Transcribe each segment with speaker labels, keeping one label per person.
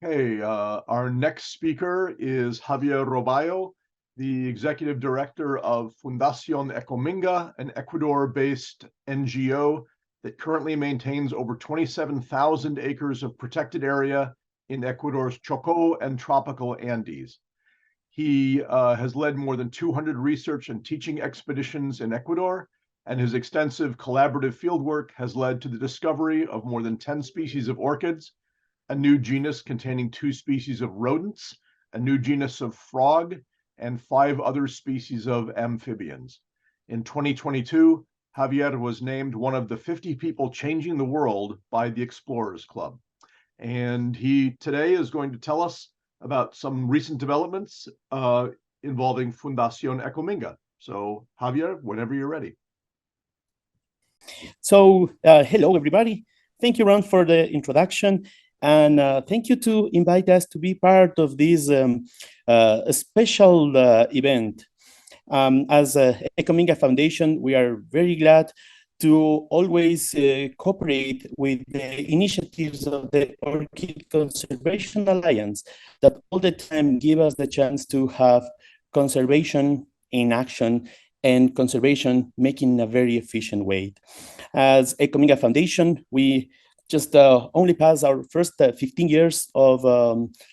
Speaker 1: Hey, our next speaker is Javier Robayo, the executive director of Fundación EcoMinga, an Ecuador-based NGO that currently maintains over 27,000 acres of protected area in Ecuador's Chocó and tropical Andes. He has led more than 200 research and teaching expeditions in Ecuador, and his extensive collaborative fieldwork has led to the discovery of more than 10 species of orchids, a new genus containing 2 species of rodents, a new genus of frog, and 5 other species of amphibians. In 2022, Javier was named one of the 50 people changing the world by the Explorers Club. And he today is going to tell us about some recent developments involving Fundación EcoMinga. So Javier, whenever you're ready.
Speaker 2: So hello, everybody. Thank you, Ron, for the introduction. And thank you to invite us to be part of this special event. As EcoMinga Foundation, we are very glad to always cooperate with the initiatives of the Orchid Conservation Alliance that all the time give us the chance to have conservation in action and conservation making in a very efficient way. As EcoMinga Foundation, we just only passed our first 15 years of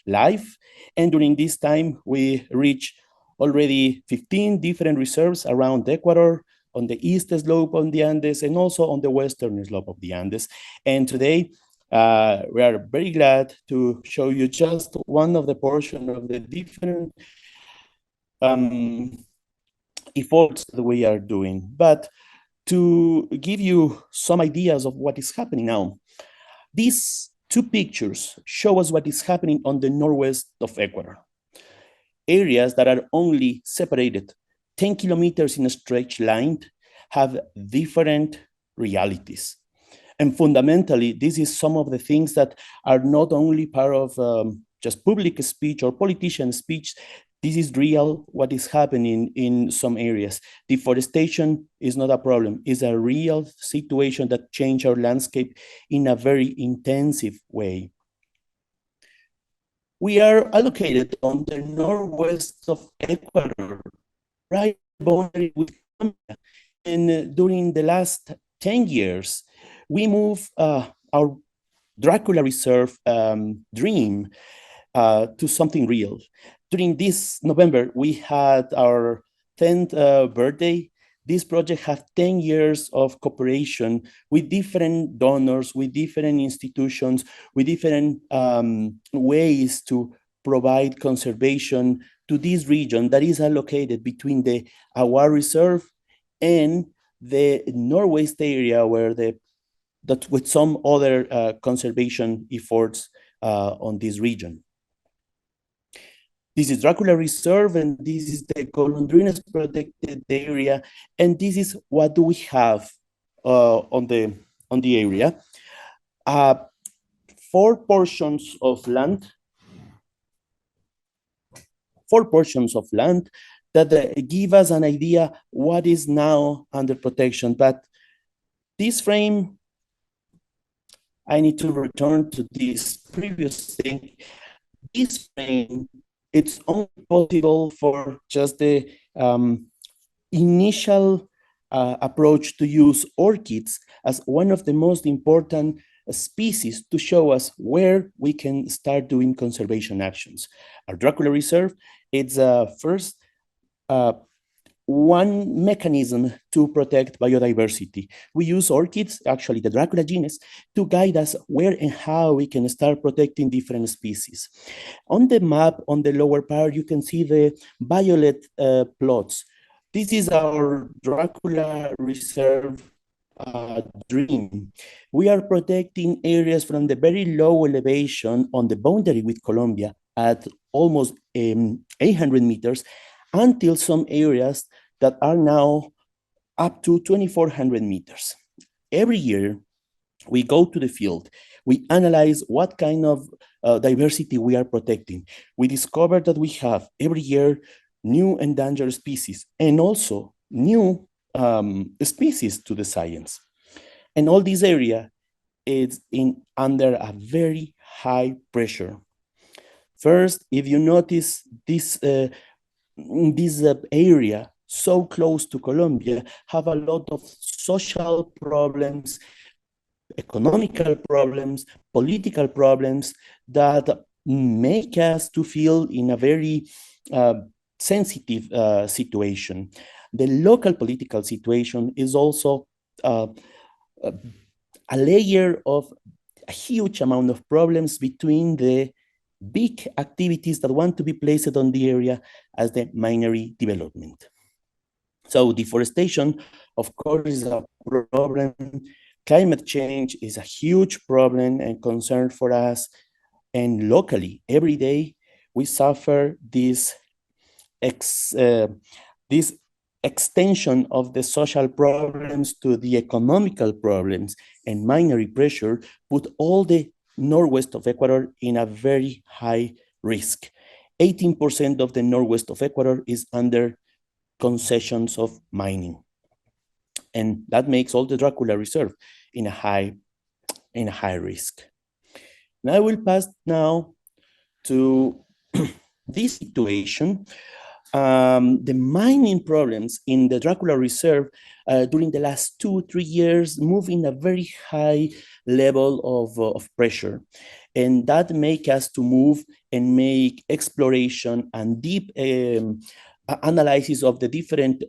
Speaker 2: life. And during this time, we reached already 15 different reserves around Ecuador, on the east slope of the Andes, and also on the western slope of the Andes. And today, we are very glad to show you just one of the portion of the different efforts that we are doing. But to give you some ideas of what is happening now, these 2 pictures show us what is happening on the northwest of Ecuador. Areas that are only separated 10 kilometers in a straight line have different realities. And fundamentally, this is some of the things that are not only part of just public speech or politician speech. This is real, what is happening in some areas. Deforestation is not a problem. It's a real situation that changed our landscape in a very intensive way. We are allocated on the northwest of Ecuador, right boundary with Colombia. And during the last 10 years, we moved our Dracula Reserve dream to something real. During this November, we had our 10th birthday. This project has 10 years of cooperation with different donors, with different institutions, with different ways to provide conservation to this region that is allocated between the Aguar Reserve and the northwest area where with some other conservation efforts on this region. This is Dracula Reserve, and this is the Golondrinas protected area, and this is what do we have on the area. 4 portions of land. 4 portions of land that give us an idea what is now under protection. But this frame, I need to return to this previous thing. This frame, it's only possible for just the initial approach to use orchids as one of the most important species to show us where we can start doing conservation actions. Our Dracula Reserve, it's first one mechanism to protect biodiversity. We use orchids, actually the Dracula genus, to guide us where and how we can start protecting different species. On the map, on the lower part, you can see the violet plots. This is our Dracula Reserve dream. We are protecting areas from the very low elevation on the boundary with Colombia at almost 800 meters until some areas that are now up to 2,400 meters. Every year, we go to the field, we analyze what kind of diversity we are protecting. We discover that we have every year new endangered species and also new species to the science. And all this area is under a very high pressure. First, if you notice this area so close to Colombia have a lot of social problems, economical problems, political problems that make us to feel in a very sensitive situation. The local political situation is also a layer of a huge amount of problems between the big activities that want to be placed on the area as the minery development. So deforestation, of course, is a problem. Climate change is a huge problem and concern for us. And locally, every day, we suffer this extension of the social problems to the economical problems, and minery pressure put all the northwest of Ecuador in a very high risk. 18% of the northwest of Ecuador is under concessions of mining. And that makes all the Dracula Reserve in a high risk. And I will pass now to this situation. The mining problems in the Dracula Reserve during the last 2-3 years move in a very high level of pressure. And that make us to move and make exploration and deep analysis of the different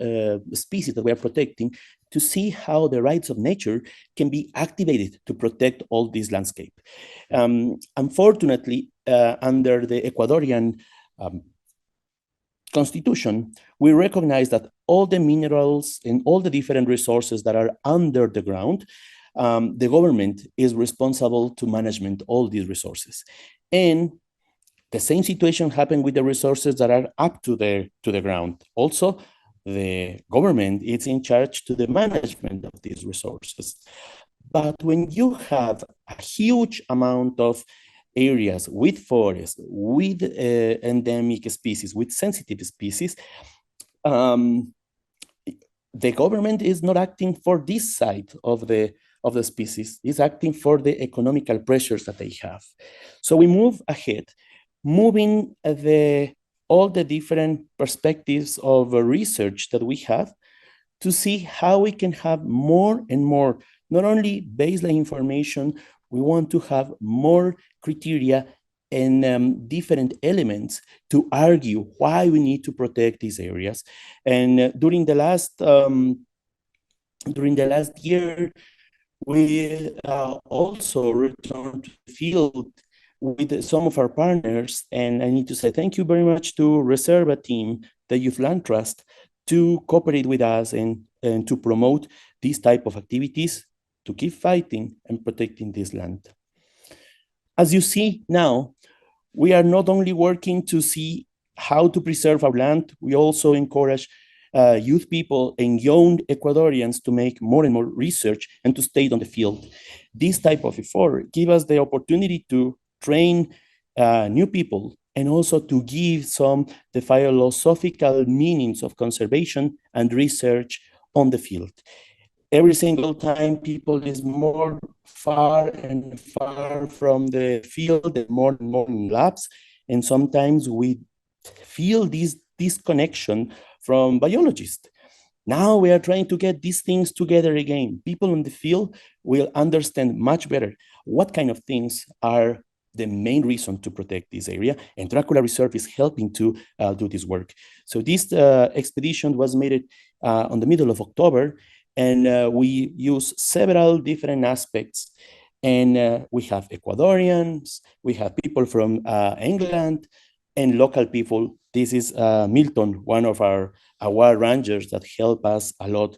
Speaker 2: species that we are protecting to see how the rights of nature can be activated to protect all this landscape. Unfortunately, under the Ecuadorian Constitution, we recognize that all the minerals and all the different resources that are under the ground, the government is responsible to management all these resources. And the same situation happened with the resources that are up to the ground. Also, the government is in charge to the management of these resources. But when you have a huge amount of areas with forests, with endemic species, with sensitive species, the government is not acting for this side of the species, is acting for the economical pressures that they have. So we move ahead, moving all the different perspectives of research that we have to see how we can have more and more, not only baseline information, we want to have more criteria and different elements to argue why we need to protect these areas. And during the last year, we also returned to the field with some of our partners, and I need to say thank you very much to Reserva team, the Youth Land Trust, to cooperate with us and to promote these type of activities to keep fighting and protecting this land. As you see now, we are not only working to see how to preserve our land, we also encourage youth people and young Ecuadorians to make more and more research and to stay on the field. This type of effort give us the opportunity to train new people and also to give the philosophical meanings of conservation and research on the field. Every single time people is more far and far from the field and more in labs, and sometimes we feel this disconnection from biologists. Now we are trying to get these things together again. People in the field will understand much better what kind of things are the main reason to protect this area, and Dracula Reserve is helping to do this work. So this expedition was made on the middle of October, and we use several different aspects. And we have Ecuadorians, we have people from England, and local people. This is Milton, one of our wild rangers that help us a lot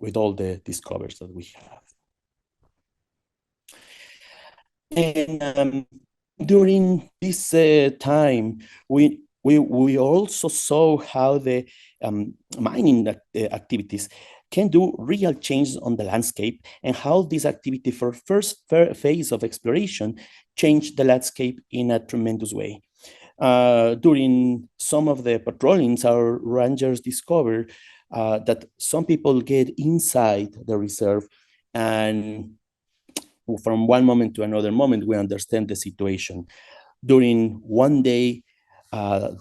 Speaker 2: with all the discoveries that we have. And during this time, we also saw how the mining activities can do real changes on the landscape, and how this activity for first phase of exploration changed the landscape in a tremendous way. During some of the patrollings, our rangers discovered that some people get inside the reserve, and from one moment to another moment, we understand the situation. During one day,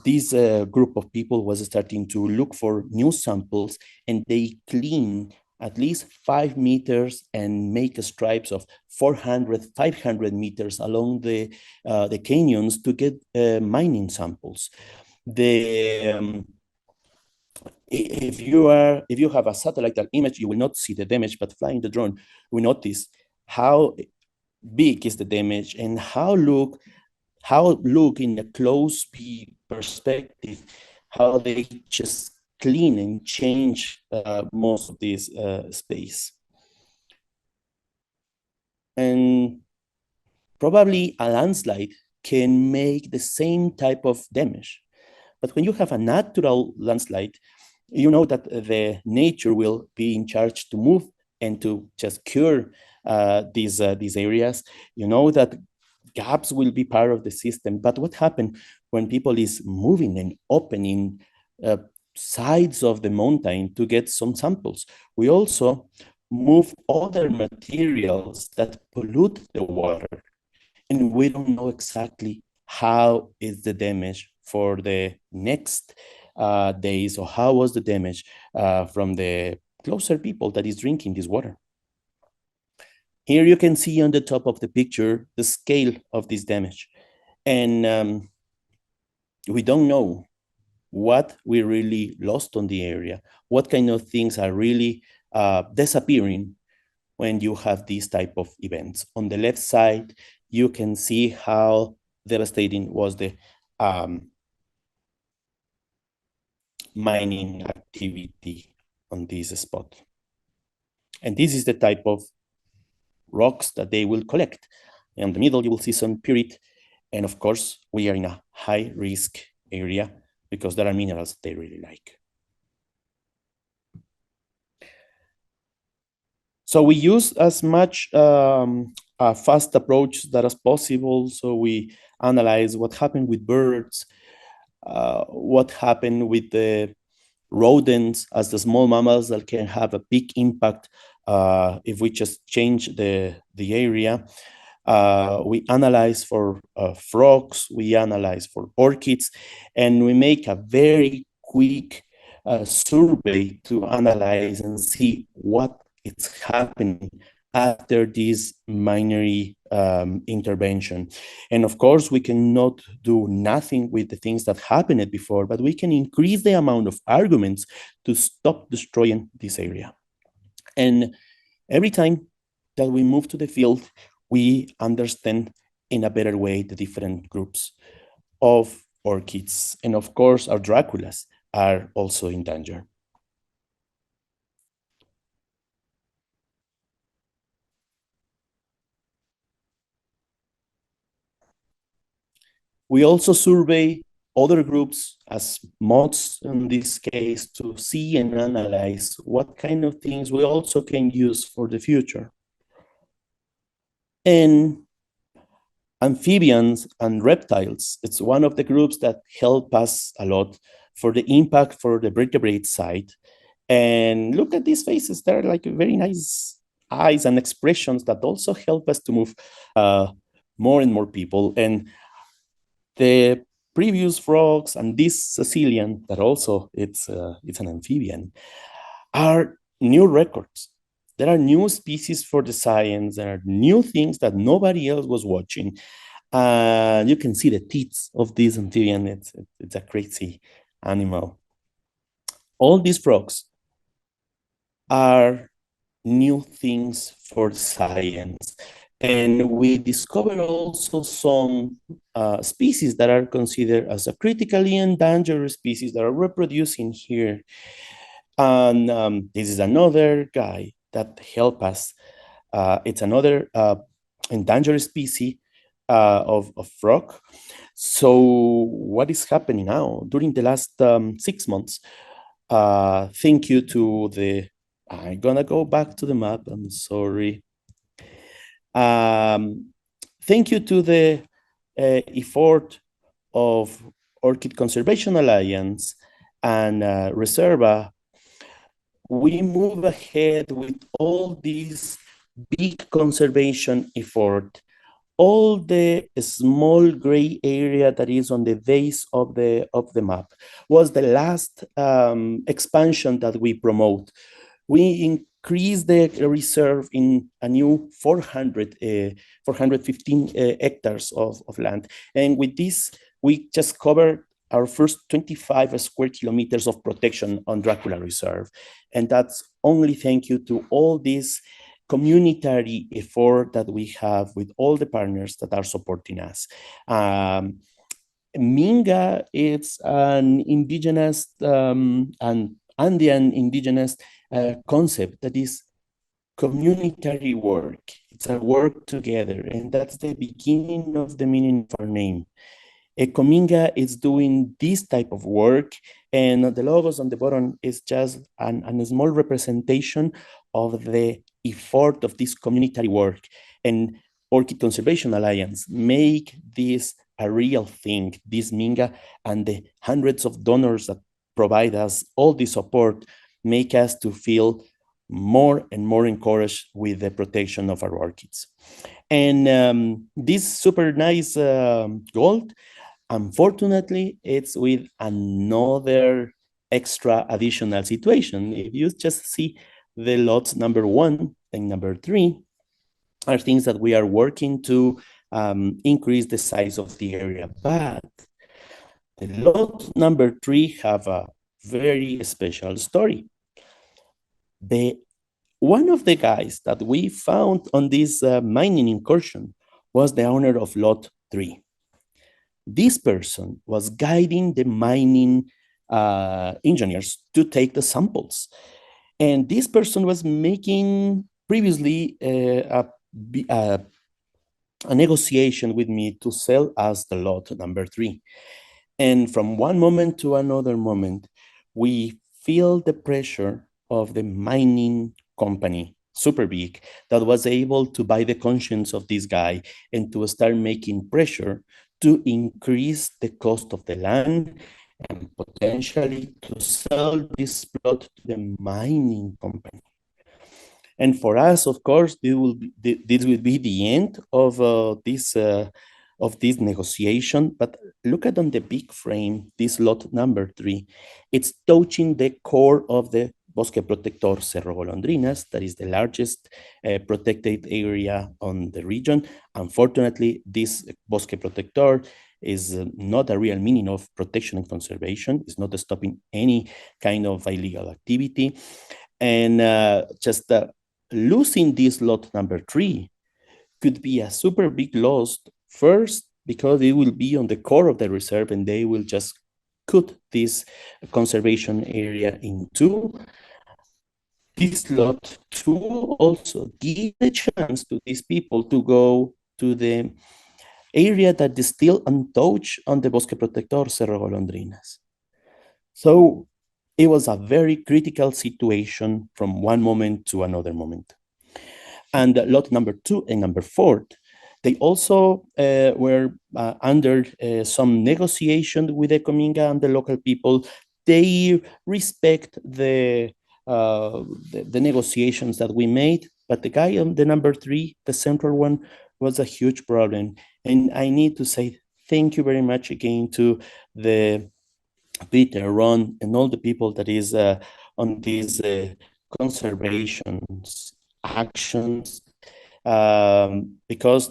Speaker 2: this group of people was starting to look for new samples, and they clean at least 5 meters and make stripes of 400, 500 meters along the canyons to get mining samples. If you have a satellite image, you will not see the damage, but flying the drone, we notice how big is the damage and how look in a close perspective, how they just clean and change most of this space. And probably a landslide can make the same type of damage. But when you have a natural landslide, you know that the nature will be in charge to move and to just cure these areas. You know that gaps will be part of the system. But what happens when people is moving and opening sides of the mountain to get some samples? We also move other materials that pollute the water, and we don't know exactly how is the damage for the next days, or how was the damage from the closer people that is drinking this water. Here you can see on the top of the picture the scale of this damage. And we don't know what we really lost on the area, what kind of things are really disappearing when you have these type of events. On the left side, you can see how devastating was the mining activity on this spot. And this is the type of rocks that they will collect. In the middle, you will see some pyrite. And of course, we are in a high risk area because there are minerals they really like. So we use as much a fast approach that as possible. So we analyze what happened with birds, what happened with the rodents as the small mammals that can have a big impact if we just change the area. We analyze for frogs, we analyze for orchids, and we make a very quick survey to analyze and see what is happening after this minery intervention. And of course, we cannot do nothing with the things that happened before, but we can increase the amount of arguments to stop destroying this area. And every time that we move to the field, we understand in a better way the different groups of orchids. And of course, our Draculas are also in danger. We also survey other groups as moths in this case to see and analyze what kind of things we also can use for the future. And amphibians and reptiles, it's one of the groups that help us a lot for the impact for the vertebrate side. And look at these faces, they're like very nice eyes and expressions that also help us to move more and more people. And the previous frogs and this Sicilian, that also it's an amphibian, are new records. There are new species for the science. There are new things that nobody else was watching. You can see the teeth of this amphibian. It's a crazy animal. All these frogs are new things for science. And we discovered also some species that are considered as a critically endangered species that are reproducing here. And this is another guy that helped us. It's another endangered species of frog. So what is happening now? During the last 6 months, thank you to the, I'm gonna go back to the map, I'm sorry. Thank you to the effort of Orchid Conservation Alliance and Reserva, we move ahead with all these big conservation effort all the small gray area that is on the base of the map was the last expansion that we promote. We increased the reserve in a new 415 hectares of land. And with this, we just covered our first 25 square kilometers of protection on Dracula Reserve. And that's only thank you to all this community effort that we have with all the partners that are supporting us. Minga is an indigenous and Andean indigenous concept that is community work. It's a work together, and that's the beginning of the meaning of our name. EcoMinga is doing this type of work, and the logos on the bottom is just a small representation of the effort of this community work. And Orchid Conservation Alliance make this a real thing, this Minga, and the hundreds of donors that provide us all the support make us to feel more and more encouraged with the protection of our orchids. And this super nice gold, unfortunately, it's with another extra additional situation. If you just see the lots number 1 and number 3 are things that we are working to increase the size of the area. But the lot number 3 have a very special story. One of the guys that we found on this mining incursion was the owner of lot 3. This person was guiding the mining engineers to take the samples. And this person was making previously a negotiation with me to sell us the lot number 3. And from one moment to another moment, we feel the pressure of the mining company, super big, that was able to buy the conscience of this guy and to start making pressure to increase the cost of the land and potentially to sell this plot to the mining company. And for us, of course, this will be the end of this negotiation. But look at on the big frame, this lot number 3. It's touching the core of the Bosque Protector Cerro Golondrinas, that is the largest protected area on the region. Unfortunately, this Bosque Protector is not a real meaning of protection and conservation. It's not stopping any kind of illegal activity. And just losing this lot number 3 could be a super big loss. First, because it will be on the core of the reserve and they will just cut this conservation area in 2. This lot 2 also give the chance to these people to go to the area that is still untouched on the Bosque Protector Cerro Golondrinas. So it was a very critical situation from one moment to another moment. And lot number 2 and number 4, they also were under some negotiation with EcoMinga and the local people. They respect the negotiations that we made, but the guy on the number 3, the central one, was a huge problem. And I need to say thank you very much again to the Peter, Ron, and all the people that is on these conservation actions, because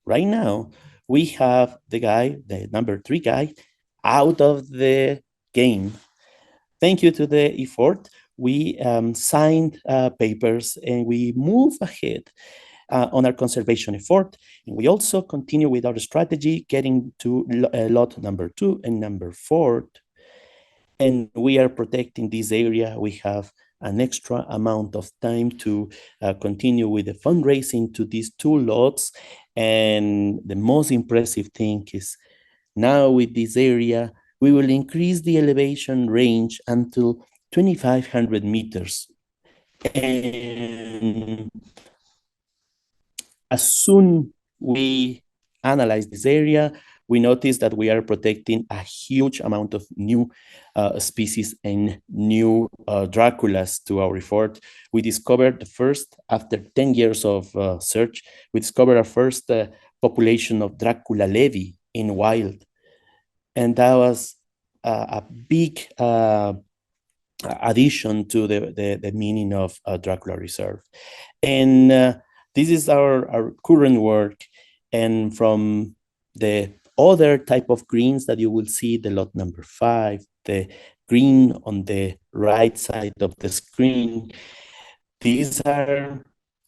Speaker 2: right now, we have the number 3 guy, out of the game. Thank you to the effort. We signed papers and we move ahead on our conservation effort. And we also continue with our strategy, getting to lot number 2 and number 4. And we are protecting this area. We have an extra amount of time to continue with the fundraising to these 2 lots. And the most impressive thing is now with this area, we will increase the elevation range until 2,500 meters. And as soon we analyze this area, we notice that we are protecting a huge amount of new species and new Draculas to our effort. We discovered the first, after 10 years of search, we discovered our first population of Dracula levy in wild. And that was a big addition to the meaning of Dracula Reserve. And this is our current work. And from the other type of greens that you will see, the lot number 5, the green on the right side of the screen, these are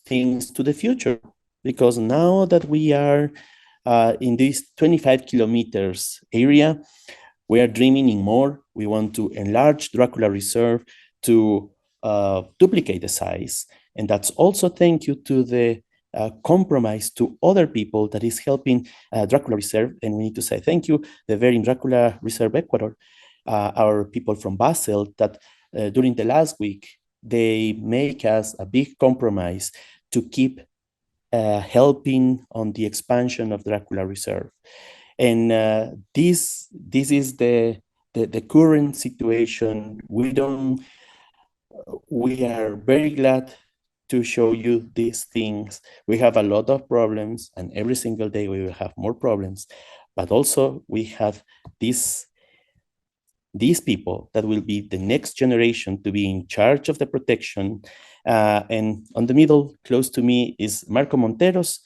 Speaker 2: things to the future, because now that we are in this 25 kilometers area, we are dreaming in more. We want to enlarge Dracula Reserve to duplicate the size. And that's also thank you to the compromise to other people that is helping Dracula Reserve. And we need to say thank you, the very Dracula Reserve Ecuador, our people from Basel, that during the last week, they make us a big compromise to keep helping on the expansion of Dracula Reserve. And this is the current situation. We are very glad to show you these things. We have a lot of problems, and every single day we will have more problems. But also we have these people that will be the next generation to be in charge of the protection. And on the middle, close to me, is Marco Monteros.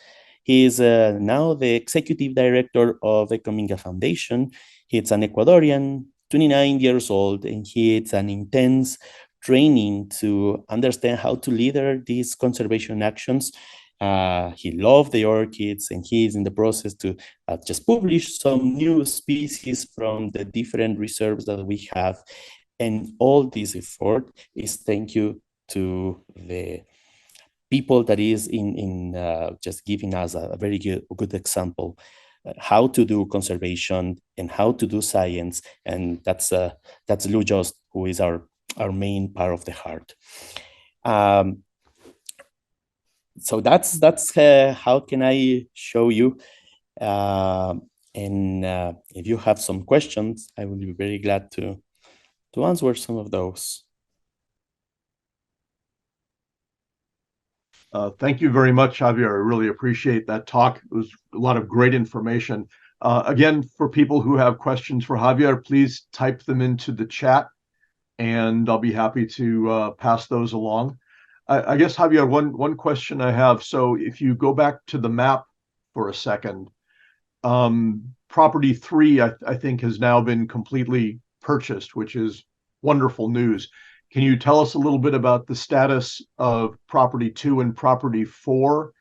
Speaker 2: He is now the executive director of EcoMinga Foundation. He's an Ecuadorian, 29 years old, and he has an intense training to understand how to lead these conservation actions. He loved the orchids, and he is in the process to just publish some new species from the different reserves that we have. And all this effort is thank you to the people that is in just giving us a very good example how to do conservation and how to do science. And that's Lou Jost, who is our main part of the heart. So that's how can I show you. And if you have some questions, I will be very glad to answer some of those.
Speaker 1: Thank you very much, Javier. I really appreciate that talk. It was a lot of great information. Again, for people who have questions for Javier, please type them into the chat, and I'll be happy to pass those along. I guess, Javier, one question I have. So if you go back to the map for a second, property 3, I think, has now been completely purchased, which is wonderful news. Can you tell us a little bit about the status of property 2 and property 4,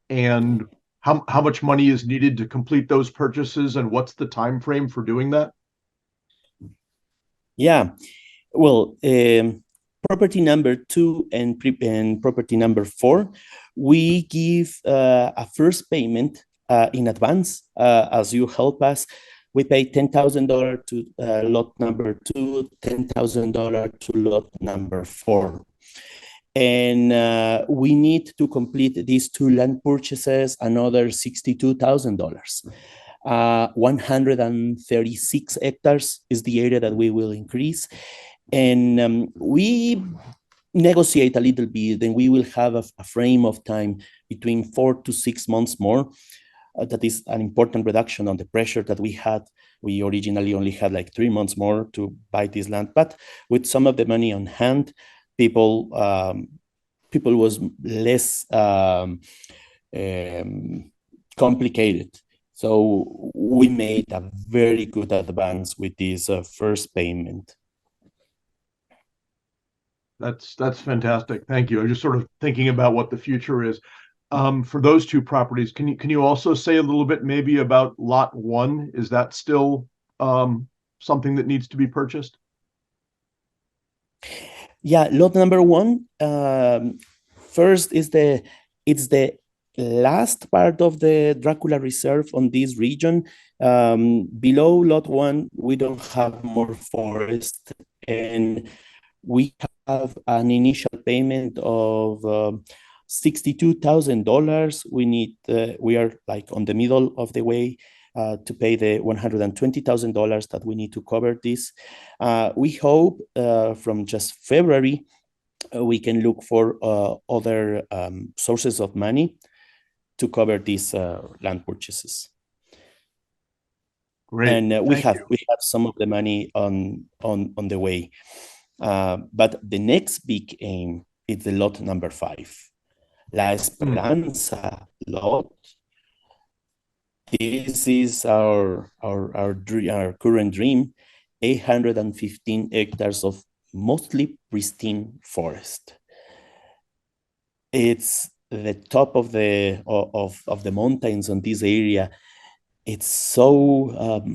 Speaker 1: and how much money is needed to complete those purchases, and what's the time frame for doing that?
Speaker 2: Yeah, well, property number 2 and property number 4, we give a first payment in advance as you help us. We pay $10,000 to lot number 2, $10,000 to lot number 4. And we need to complete these 2 land purchases, another $62,000. 136 hectares is the area that we will increase. And we negotiate a little bit, then we will have a frame of time between 4 to 6 months more. That is an important reduction on the pressure that we had. We originally only had like 3 months more to buy this land, but with some of the money on hand, people was less complicated. So we made a very good advance with this first payment.
Speaker 1: That's fantastic. Thank you. I'm just sort of thinking about what the future is. For those 2 properties, can you also say a little bit maybe about lot 1? Is that still something that needs to be purchased?
Speaker 2: Yeah, lot number 1, first is it's the last part of the Dracula Reserve on this region. Below lot 1, we don't have more forest, and we have an initial payment of $62,000. We are like on the middle of the way to pay the $120,000 that we need to cover this. We hope from just February, we can look for other sources of money to cover these land purchases.
Speaker 1: Great.
Speaker 2: And we have some of the money on the way. But the next big aim is the lot number 5, La Esperanza lot. This is our current dream, 815 hectares of mostly pristine forest. It's the top of the mountains on this area. It's so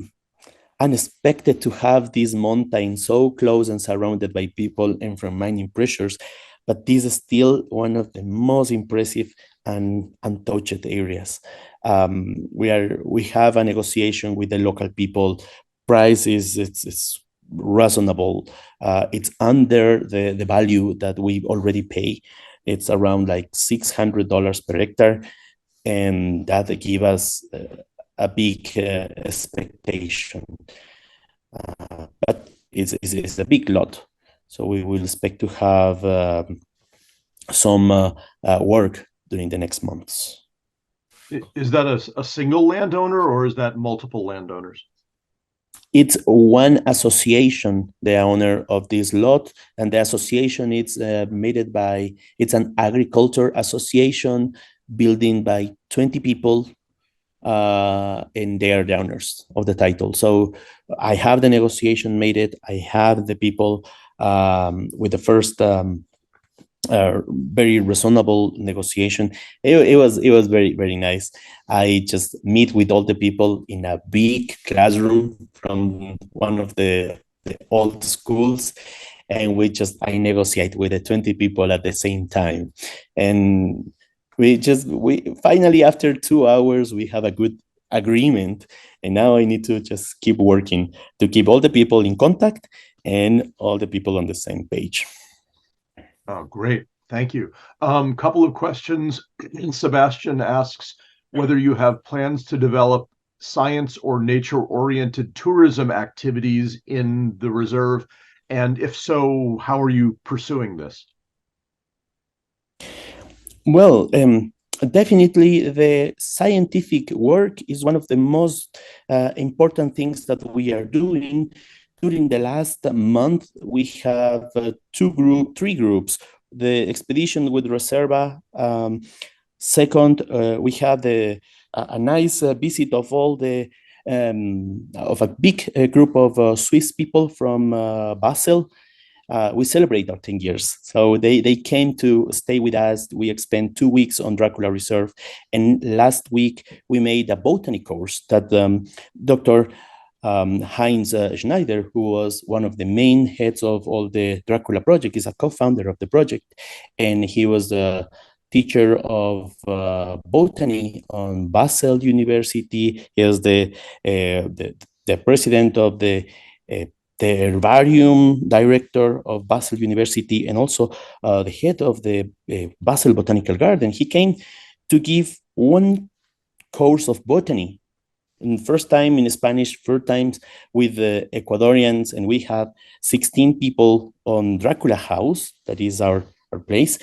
Speaker 2: unexpected to have these mountains so close and surrounded by people and from mining pressures, but this is still one of the most impressive and untouched areas. We have a negotiation with the local people. Price it's reasonable. It's under the value that we already pay. It's around like $600 per hectare, and that gives us a big expectation. But it's a big lot, so we will expect to have some work during the next months.
Speaker 1: Is that a single landowner, or is that multiple landowners?
Speaker 2: It's one association, the owner of this lot, and the association is made by, it's an agriculture association building by 20 people, and they are the owners of the title. So I have the negotiation made it. I have the people with the first very reasonable negotiation. It was very, very nice. I just meet with all the people in a big classroom from one of the old schools, and I negotiate with the 20 people at the same time. And we finally, after 2 hours, we have a good agreement. And now I need to just keep working to keep all the people in contact and all the people on the same page.
Speaker 1: Oh, great. Thank you. Couple of questions. Sebastian asks whether you have plans to develop science or nature-oriented tourism activities in the reserve, and if so, how are you pursuing this?
Speaker 2: Well, definitely the scientific work is one of the most important things that we are doing. During the last month, we have three groups. The expedition with Reserva. Second, we had a nice visit of all of a big group of Swiss people from Basel. We celebrate our 10 years. So they came to stay with us. We spent 2 weeks on Dracula Reserve. And last week, we made a botany course that Dr. Heinz Schneider, who was one of the main heads of all the Dracula project, is a co-founder of the project. And he was the teacher of botany on Basel University. He is the president of the herbarium director of Basel University, and also the head of the Basel Botanical Garden. He came to give one course of botany, and first time in Spanish, first times with the Ecuadorians, and we had 16 people on Dracula House, that is our place,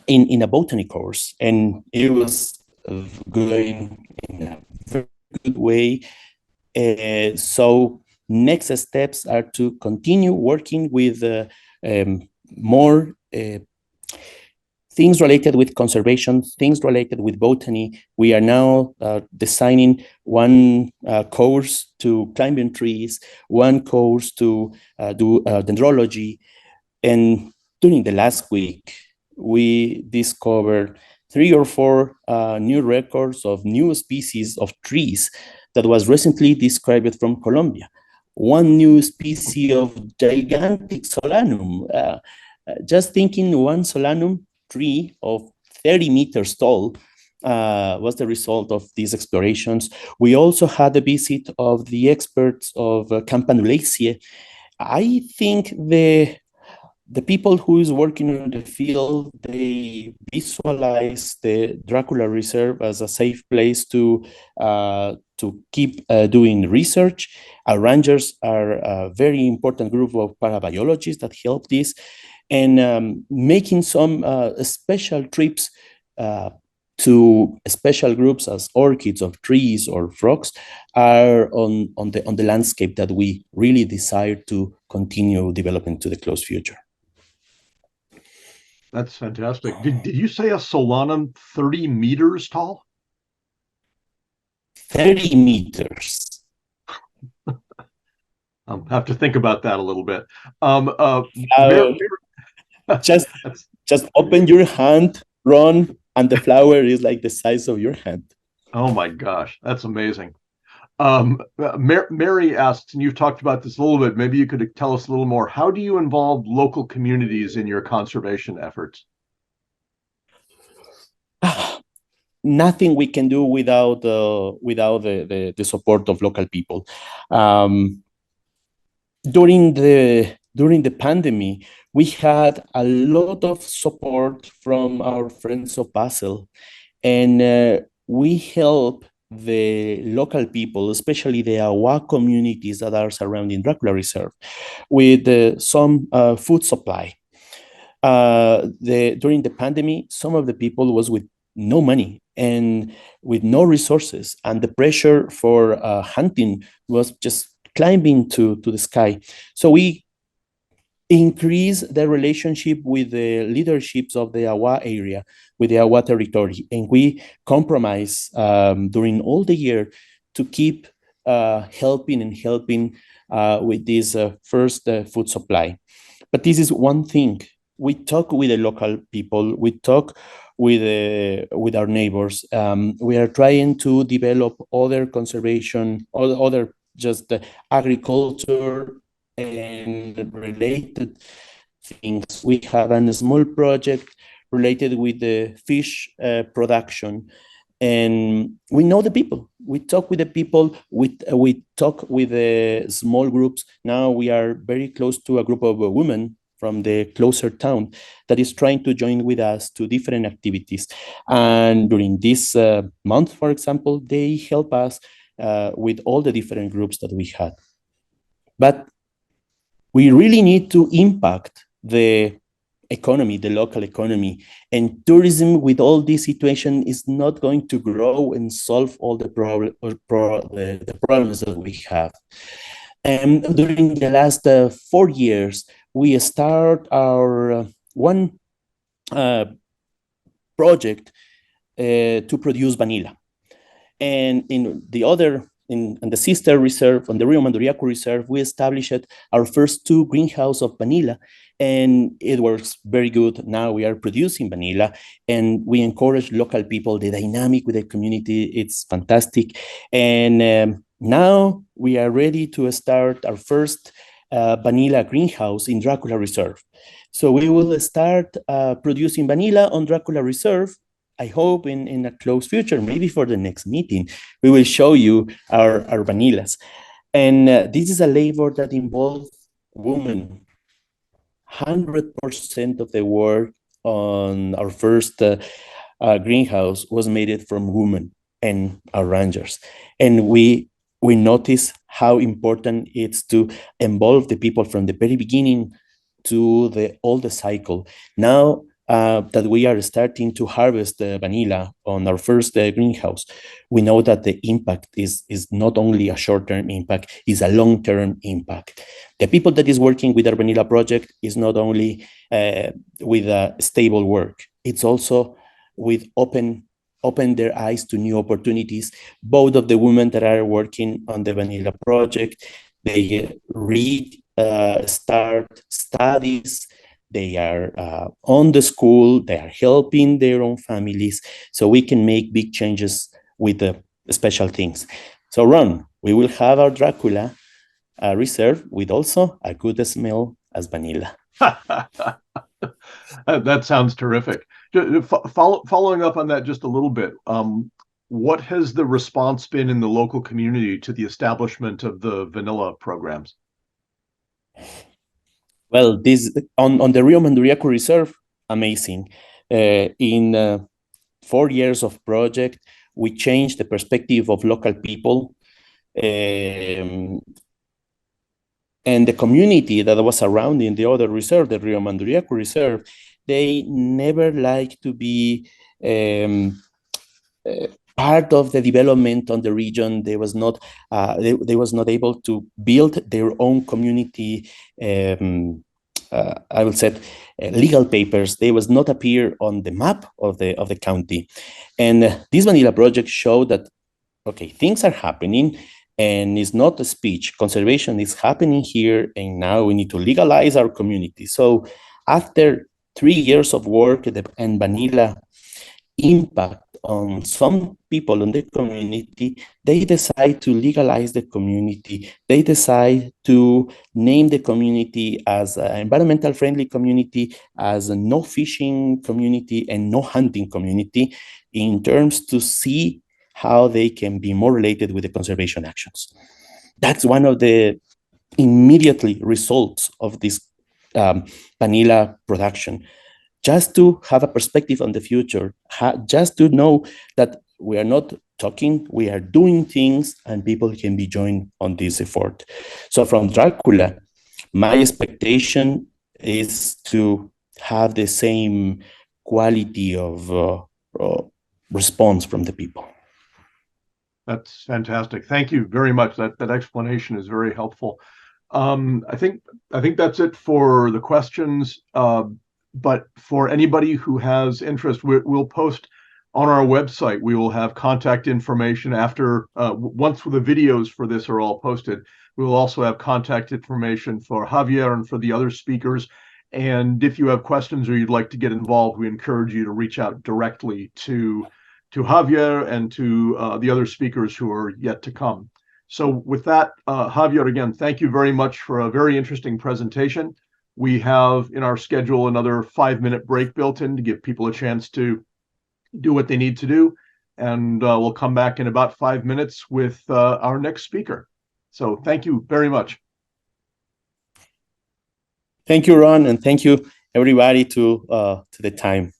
Speaker 2: in a botany course, and it was going in a very good way. So next steps are to continue working with more things related with conservation, things related with botany. We are now designing one course to climbing trees, one course to do dendrology. And during the last week, we discovered 3 or 4 new records of new species of trees that was recently described from Colombia. One new species of gigantic solanum. Just thinking, one solanum tree of 30 meters tall was the result of these explorations. We also had a visit of the experts of Campanulaceae. I think the people who is working in the field, they visualize the Dracula Reserve as a safe place to keep doing research. Our rangers are a very important group of parabiologists that help this, and making some special trips to special groups as orchids or trees or frogs are on the landscape that we really desire to continue developing to the close future.
Speaker 1: That's fantastic. Did you say a solanum 30 meters tall?
Speaker 2: 30 meters.
Speaker 1: I'll have to think about that a little bit.
Speaker 2: Just open your hand, run, and the flower is like the size of your hand.
Speaker 1: Oh my gosh, that's amazing. Mary asks, and you've talked about this a little bit, maybe you could tell us a little more. How do you involve local communities in your conservation efforts?
Speaker 2: Nothing we can do without the support of local people. During the pandemic, we had a lot of support from our friends of Basel, and we help the local people, especially the Awa communities that are surrounding Dracula Reserve, with some food supply. During the pandemic, some of the people was with no money and with no resources, and the pressure for hunting was just climbing to the sky. So we increase the relationship with the leaderships of the Awa area, with the Awa territory, and we compromise during all the year to keep helping with this first food supply. But this is one thing. We talk with the local people. We talk with our neighbors. We are trying to develop other conservation, other just agriculture and related things. We have a small project related with the fish production, and we know the people. We talk with the people. We talk with the small groups. Now we are very close to a group of women from the closer town that is trying to join with us to different activities. And during this month, for example, they help us with all the different groups that we had. But we really need to impact the economy, the local economy, and tourism with all this situation is not going to grow and solve all the problems that we have. And during the last 4 years, we start our one project to produce vanilla. And in the sister reserve, on the Rio Manduriaco Reserve, we established our first 2 greenhouses of vanilla, and it works very good. Now we are producing vanilla, and we encourage local people, the dynamic with the community, it's fantastic. And now we are ready to start our first vanilla greenhouse in Dracula Reserve. So we will start producing vanilla on Dracula Reserve. I hope in a close future, maybe for the next meeting, we will show you our vanillas. And this is a labor that involves women. 100% of the work on our first greenhouse was made from women and our rangers. And we notice how important it's to involve the people from the very beginning to all the cycle. Now that we are starting to harvest the vanilla on our first greenhouse, we know that the impact is not only a short-term impact, it's a long-term impact. The people that is working with our vanilla project is not only with a stable work, it's also with open their eyes to new opportunities. Both of the women that are working on the vanilla project, they start studies, they are on the school, they are helping their own families, so we can make big changes with the special things. So Ron, we will have our Dracula reserve with also a good smell as vanilla.
Speaker 1: That sounds terrific. Following up on that just a little bit, what has the response been in the local community to the establishment of the vanilla programs?
Speaker 2: Well, this on the Rio Manduriaco Reserve, amazing. In 4 years of project, we changed the perspective of local people, and the community that was surrounding the other reserve, the Rio Manduriaco Reserve. They never like to be part of the development on the region. They was not able to build their own community. I will say legal papers. They was not appear on the map of the county, and this vanilla project showed that okay, things are happening. And it's not a speech. Conservation is happening here, and now we need to legalize our community. So after 3 years of work and vanilla impact on some people in the community, they decide to legalize the community. They decide to name the community as an environmental friendly community, as a no fishing community and no hunting community, in terms to see how they can be more related with the conservation actions. That's one of the immediately results of this vanilla production. Just to have a perspective on the future, just to know that we are not talking, we are doing things, and people can be joined on this effort. So from Dracula, my expectation is to have the same quality of response from the people.
Speaker 1: That's fantastic. Thank you very much. That explanation is very helpful. I think that's it for the questions. But for anybody who has interest, we'll post on our website. We will have contact information after once the videos for this are all posted. We will also have contact information for Javier and for the other speakers. And if you have questions or you'd like to get involved, we encourage you to reach out directly to Javier and to the other speakers who are yet to come. So with that, Javier, again, thank you very much for a very interesting presentation. We have in our schedule another 5-minute break built in to give people a chance to do what they need to do. And we'll come back in about 5 minutes with our next speaker. So thank you very much.
Speaker 2: Thank you, Ron, and thank you everybody to the time.